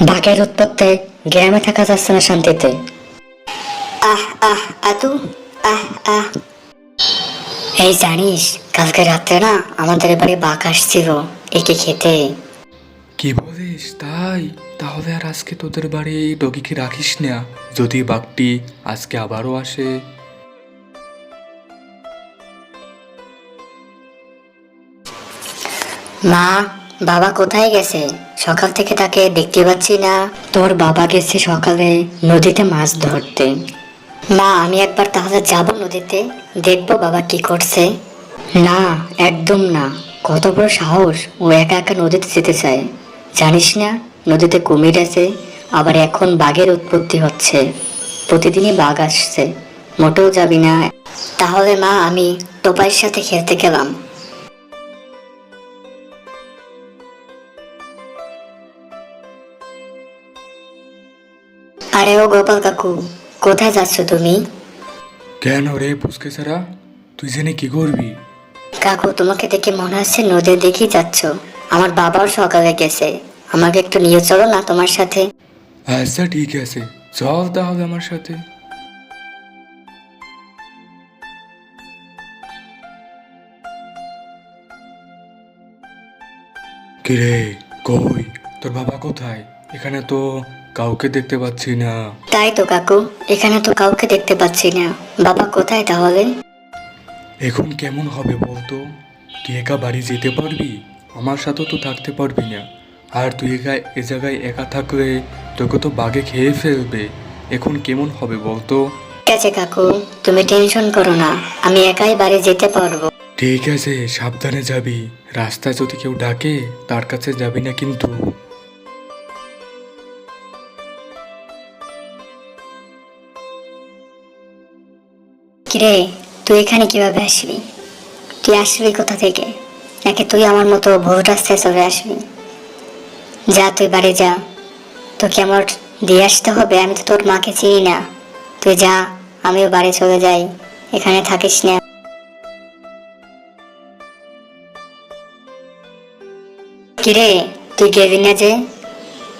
বাঘের উৎপত্তি গ্রামে থাকা যাচ্ছে না শান্তিতে। আহ আহ আতু আহ আহ। এই জানিস, কালকে রাত্রে না আমাদের বাড়ি বাঘ আসছিল একে খেতে। কি বলিস তাই? তাহলে আর আজকে তোদের বাড়ি ডগিকে রাখিস না, যদি বাঘটি আজকে আবারও আসে। মা, বাবা কোথায় গেছে? সকাল থেকে তাকে দেখতে পাচ্ছি না। তোর বাবা গেছে সকালে নদীতে মাছ ধরতে। মা, আমি একবার তাহলে যাব নদীতে, দেখবো বাবা কি করছে। না, একদম না। কত বড় সাহস, ও একা একা নদীতে যেতে চায়। জানিস না নদীতে কুমির আছে, আবার এখন বাঘের উৎপত্তি হচ্ছে, প্রতিদিনই বাঘ আসছে। মোটেও যাবি না। তাহলে মা, আমি টোপাইয়ের সাথে খেলতে গেলাম। আরে ও গোপাল কাকু, কোথায় যাচ্ছ তুমি? কেন রে পুচকে ছাড়া, তুই জেনে কি করবি? কাকু, তোমাকে দেখে মনে হচ্ছে নদীর দিকেই যাচ্ছ। আমার বাবাও সকালে গেছে, আমাকে একটু নিয়ে চলো না তোমার সাথে। আচ্ছা ঠিক আছে, চল তাহলে আমার সাথে। কিরে, কই তোর বাবা কোথায়? এখানে তো কাউকে দেখতে পাচ্ছি না। তাই তো কাকু, এখানে তো কাউকে দেখতে পাচ্ছি না। বাবা কোথায় তাহলে? এখন কেমন হবে বলতো? তুই একা বাড়ি যেতে পারবি? আমার সাথেও তো থাকতে পারবি না। আর তুই একা এ জায়গায় একা থাকলে তোকে তো বাঘে খেয়ে ফেলবে। এখন কেমন হবে বলতো? ঠিক আছে কাকু, তুমি টেনশন করো না, আমি একাই বাড়ি যেতে পারবো। ঠিক আছে, সাবধানে যাবি। রাস্তায় যদি কেউ ডাকে তার কাছে যাবি না কিন্তু। কিরে, তুই এখানে কিভাবে আসবি? তুই আসবি কোথা থেকে? নাকি তুই আমার মতো ভোর রাস্তায় চলে আসবি? যা, তুই বাড়ি যা। তোকে আমার দিয়ে আসতে হবে? আমি তো তোর মাকে চিনি না। তুই যা, আমিও বাড়ি চলে যাই, এখানে থাকিস না। কিরে, তুই গেবি না যে?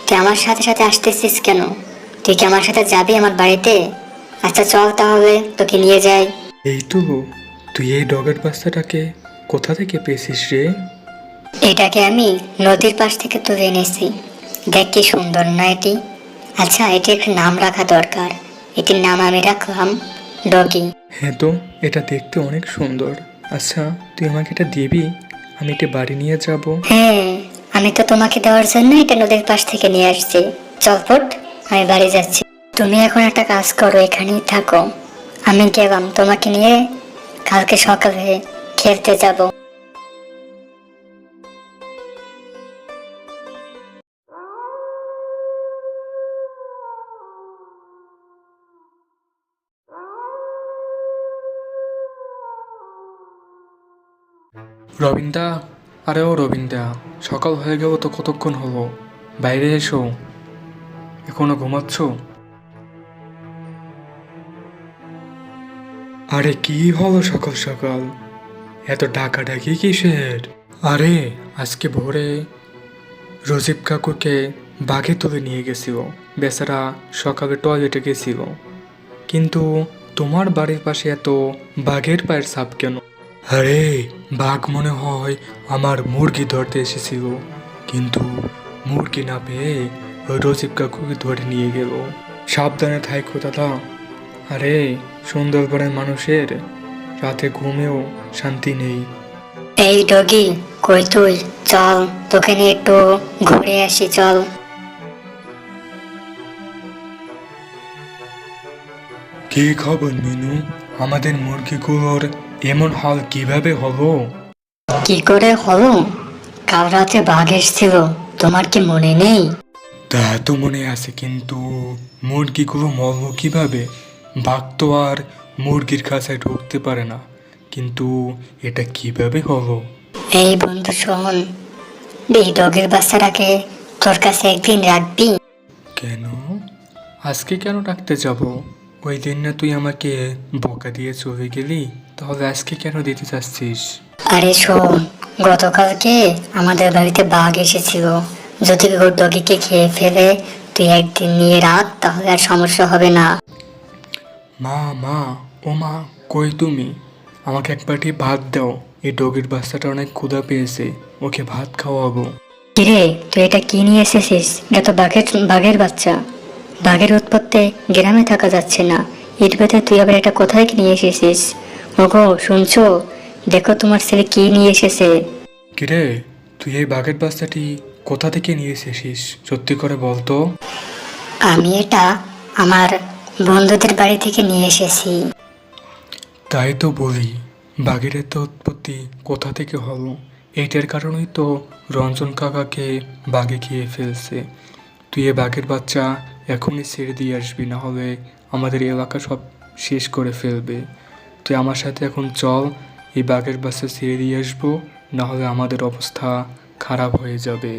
তুই আমার সাথে সাথে আসতেছিস কেন? তুই কি আমার সাথে যাবি আমার বাড়িতে? আচ্ছা চল তাহলে, তোকে নিয়ে যাই। এই তো, তুই এই ডগের বাচ্চাটাকে কোথা থেকে পেয়েছিস রে? এটাকে আমি নদীর পাশ থেকে তুলে এনেছি। দেখ কি সুন্দর না এটি? আচ্ছা, এটির একটা নাম রাখা দরকার। এটির নাম আমি রাখলাম ডগি। হ্যাঁ তো, এটা দেখতে অনেক সুন্দর। আচ্ছা, তুই আমাকে এটা দিবি? আমি এটা বাড়ি নিয়ে যাব। হ্যাঁ, আমি তো তোমাকে দেওয়ার জন্য এটা নদীর পাশ থেকে নিয়ে আসছি। চল ফুট, আমি বাড়ি যাচ্ছি। তুমি এখন একটা কাজ করো, এখানেই থাকো। আমি গেলাম, তোমাকে নিয়ে কালকে সকালে খেলতে যাব। রবিনদা, আরে ও রবিনদা, সকাল হয়ে গেল তো, কতক্ষণ হলো? বাইরে এসো, এখনো ঘুমাচ্ছ? আরে কি হলো সকাল সকাল, এত ডাকাডাকি কিসের? আরে আজকে ভোরে রজিব কাকুকে বাঘে তুলে নিয়ে গেছিল। বেচারা সকালে টয়লেটে গেছিল, কিন্তু তোমার বাড়ির পাশে এত বাঘের পায়ের ছাপ কেন? আরে বাঘ মনে হয় আমার মুরগি ধরতে এসেছিল, কিন্তু মুরগি না পেয়ে ওই রজিব কাকুকে ধরে নিয়ে গেল। সাবধানে থাইকো দাদা। আরে সুন্দরবনের মানুষের রাতে ঘুমেও শান্তি নেই। এই ডগি, কই তুই? চল, তোকে নিয়ে একটু ঘুরে আসি, চল। কি খবর মিনু? আমাদের মুরগিগুলোর এমন হাল কিভাবে হলো? কি করে হলো? কাল রাতে বাঘ এসেছিল, তোমার কি মনে নেই? তা তো মনে আছে, কিন্তু মুরগিগুলো মরলো কিভাবে? বাঘ তো আর মুরগির কাছে ঢুকতে পারে না, কিন্তু এটা কিভাবে হলো? এই বন্ধু শোন, এই ডগের বাচ্চাটাকে তোর কাছে একদিন রাখবি? কেন? আজকে কেন ডাকতে যাব? ওই দিন না তুই আমাকে বকা দিয়ে চলে গেলি, তাহলে আজকে কেন দিতে চাচ্ছিস? আরে শোন, গতকালকে আমাদের বাড়িতে বাঘ এসেছিল। যদি ওর ডগিকে খেয়ে ফেলে তুই একদিন নিয়ে রাখ, তাহলে আর সমস্যা হবে না। মা মা ও মা, কই তুমি? আমাকে এক বাটি ভাত দাও, এই ডগির বাচ্চাটা অনেক ক্ষুধা পেয়েছে, ওকে ভাত খাওয়াবো। কিরে, তুই এটা কি নিয়ে এসেছিস? এটা তো বাঘের বাচ্চা। বাঘের উৎপত্তি গ্রামে থাকা যাচ্ছে না, এর ভেতরে তুই আবার এটা কোথায় কি নিয়ে এসেছিস? ওগো, শুনছো? দেখো তোমার ছেলে কি নিয়ে এসেছে। কিরে, তুই এই বাঘের বাচ্চাটি কোথা থেকে নিয়ে এসেছিস? সত্যি করে বলতো। আমি এটা আমার বন্ধুদের বাড়ি থেকে নিয়ে এসেছি। তাই তো বলি, বাঘের এত উৎপত্তি কোথা থেকে হলো? এইটার কারণেই তো রঞ্জন কাকাকে বাঘে খেয়ে ফেলছে। তুই এ বাঘের বাচ্চা এখনই ছেড়ে দিয়ে আসবি, না হলে আমাদের এলাকা সব শেষ করে ফেলবে। তুই আমার সাথে এখন চল, এই বাঘের বাচ্চা ছেড়ে দিয়ে আসবো, না হলে আমাদের অবস্থা খারাপ হয়ে যাবে।